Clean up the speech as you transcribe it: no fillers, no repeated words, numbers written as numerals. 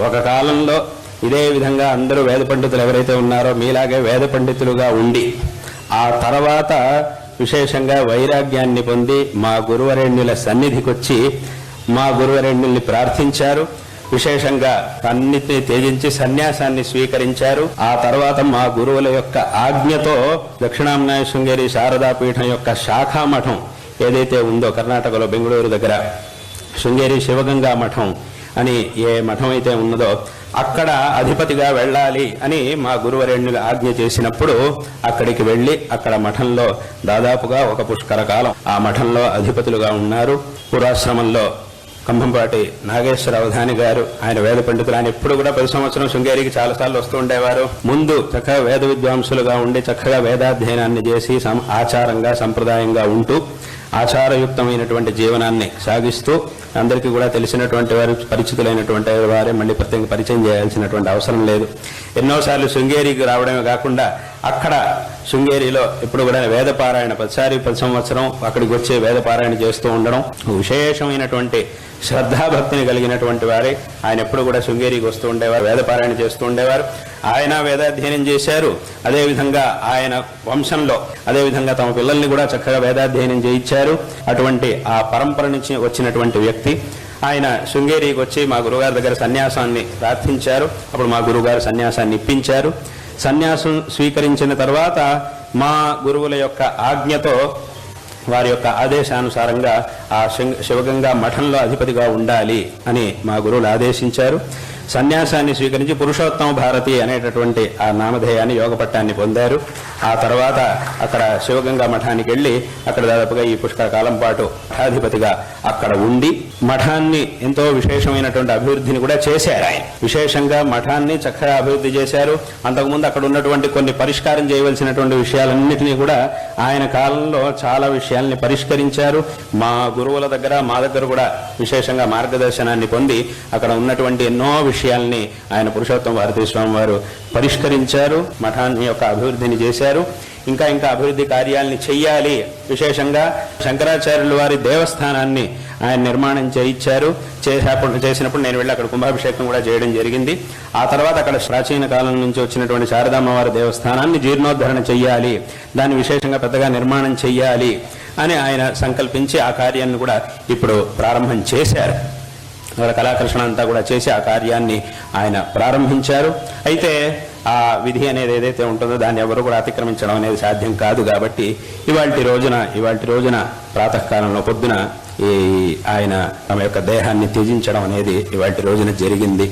ఒక కాలంలో ఇదే విధంగా అందరూ వేద పండితులు ఎవరైతే ఉన్నారో మీలాగే వేద పండితులుగా ఉండి ఆ తర్వాత విశేషంగా వైరాగ్యాన్ని పొంది మా గురువరేణ్యుల సన్నిధికి వచ్చి మా గురువరేణ్యుల్ని ప్రార్థించారు. విశేషంగా అన్నిటినీ త్యజించి సన్యాసాన్ని స్వీకరించారు. ఆ తర్వాత మా గురువుల యొక్క ఆజ్ఞతో దక్షిణామ్నాయ శృంగేరి శారదాపీఠం యొక్క శాఖామఠం ఏదైతే ఉందో కర్ణాటకలో బెంగళూరు దగ్గర శృంగేరి శివగంగా మఠం అని ఏ మఠం అయితే ఉన్నదో అక్కడ అధిపతిగా వెళ్ళాలి అని మా గురువరేణ్యులు ఆజ్ఞ చేసినప్పుడు అక్కడికి వెళ్ళి అక్కడ మఠంలో దాదాపుగా ఒక పుష్కర కాలం ఆ మఠంలో అధిపతులుగా ఉన్నారు. పూర్వాశ్రమంలో కంభంపాటి నాగేశ్వర అవధాని గారు, ఆయన వేద పండితులు. ఆయన ఎప్పుడు కూడా ప్రతి సంవత్సరం శృంగేరికి చాలాసార్లు వస్తూ ఉండేవారు. ముందు చక్కగా వేద విద్వాంసులుగా ఉండి చక్కగా వేదాధ్యయనాన్ని చేసి ఆచారంగా సంప్రదాయంగా ఉంటూ ఆచారయుక్తమైనటువంటి జీవనాన్ని సాగిస్తూ అందరికీ కూడా తెలిసినటువంటి వారు, పరిచితులైనటువంటి వారే మళ్ళీ ప్రత్యేక పరిచయం చేయాల్సినటువంటి అవసరం లేదు. ఎన్నోసార్లు శృంగేరికి రావడమే కాకుండా అక్కడ శృంగేరిలో ఇప్పుడు కూడా వేదపారాయణ ప్రతి సంవత్సరం అక్కడికి వచ్చే వేదపారాయణ చేస్తూ ఉండడం, విశేషమైనటువంటి శ్రద్ధాభక్తిని కలిగినటువంటి వారే ఆయన ఎప్పుడు కూడా శృంగేరికి వస్తూ ఉండేవారు, వేదపారాయణ చేస్తూ ఉండేవారు. ఆయన వేదాధ్యయనం చేశారు. అదేవిధంగా ఆయన వంశంలో అదేవిధంగా తమ పిల్లల్ని కూడా చక్కగా వేదాధ్యయనం చేయించారు. అటువంటి ఆ పరంపర నుంచి వచ్చినటువంటి వ్యక్తి ఆయన శృంగేరికి వచ్చి మా గురుగారి దగ్గర సన్యాసాన్ని ప్రార్థించారు. అప్పుడు మా గురుగారు సన్యాసాన్ని ఇప్పించారు. సన్యాసం స్వీకరించిన తర్వాత మా గురువుల యొక్క ఆజ్ఞతో వారి యొక్క ఆదేశానుసారంగా ఆ శివగంగా మఠంలో అధిపతిగా ఉండాలి అని మా గురువులు ఆదేశించారు. సన్యాసాన్ని స్వీకరించి పురుషోత్తమ భారతి అనేటటువంటి ఆ నామధేయాన్ని యోగ పట్టాన్ని పొందారు. ఆ తర్వాత అక్కడ శివగంగా మఠానికి వెళ్ళి అక్కడ దాదాపుగా ఈ పుష్కర కాలం పాటు మఠాధిపతిగా అక్కడ ఉండి మఠాన్ని ఎంతో విశేషమైనటువంటి అభివృద్ధిని కూడా చేశారు. ఆయన విశేషంగా మఠాన్ని చక్కగా అభివృద్ధి చేశారు. అంతకుముందు అక్కడ ఉన్నటువంటి కొన్ని పరిష్కారం చేయవలసినటువంటి విషయాలన్నింటినీ కూడా ఆయన కాలంలో చాలా విషయాల్ని పరిష్కరించారు. మా గురువుల దగ్గర మా దగ్గర కూడా విశేషంగా మార్గదర్శనాన్ని పొంది అక్కడ ఉన్నటువంటి ఎన్నో విషయాల్ని ఆయన పురుషోత్తమ భారతీ స్వామి వారు పరిష్కరించారు. మఠాన్ని యొక్క అభివృద్ధిని చేశారు. ఇంకా అభివృద్ధి కార్యాలని చెయ్యాలి. విశేషంగా శంకరాచార్యుల వారి దేవస్థానాన్ని ఆయన నిర్మాణం చేయించారు. చేసినప్పుడు నేను వెళ్ళి అక్కడ కుంభాభిషేకం కూడా చేయడం జరిగింది. ఆ తర్వాత అక్కడ ప్రాచీన కాలం నుంచి వచ్చినటువంటి శారదామ్మవారి దేవస్థానాన్ని జీర్ణోద్ధరణ చెయ్యాలి, దాన్ని విశేషంగా పెద్దగా నిర్మాణం చెయ్యాలి అని ఆయన సంకల్పించి ఆ కార్యాన్ని కూడా ఇప్పుడు ప్రారంభం చేశారు. కళాకర్షణ అంతా కూడా చేసి ఆ కార్యాన్ని ఆయన ప్రారంభించారు. అయితే ఆ విధి అనేది ఏదైతే ఉంటుందో దాన్ని ఎవరు కూడా అతిక్రమించడం అనేది సాధ్యం కాదు. కాబట్టి ఇవాల్టి రోజున ప్రాతకాలంలో పొద్దున ఆయన తమ యొక్క దేహాన్ని త్యజించడం అనేది ఇవాల్టి రోజున జరిగింది.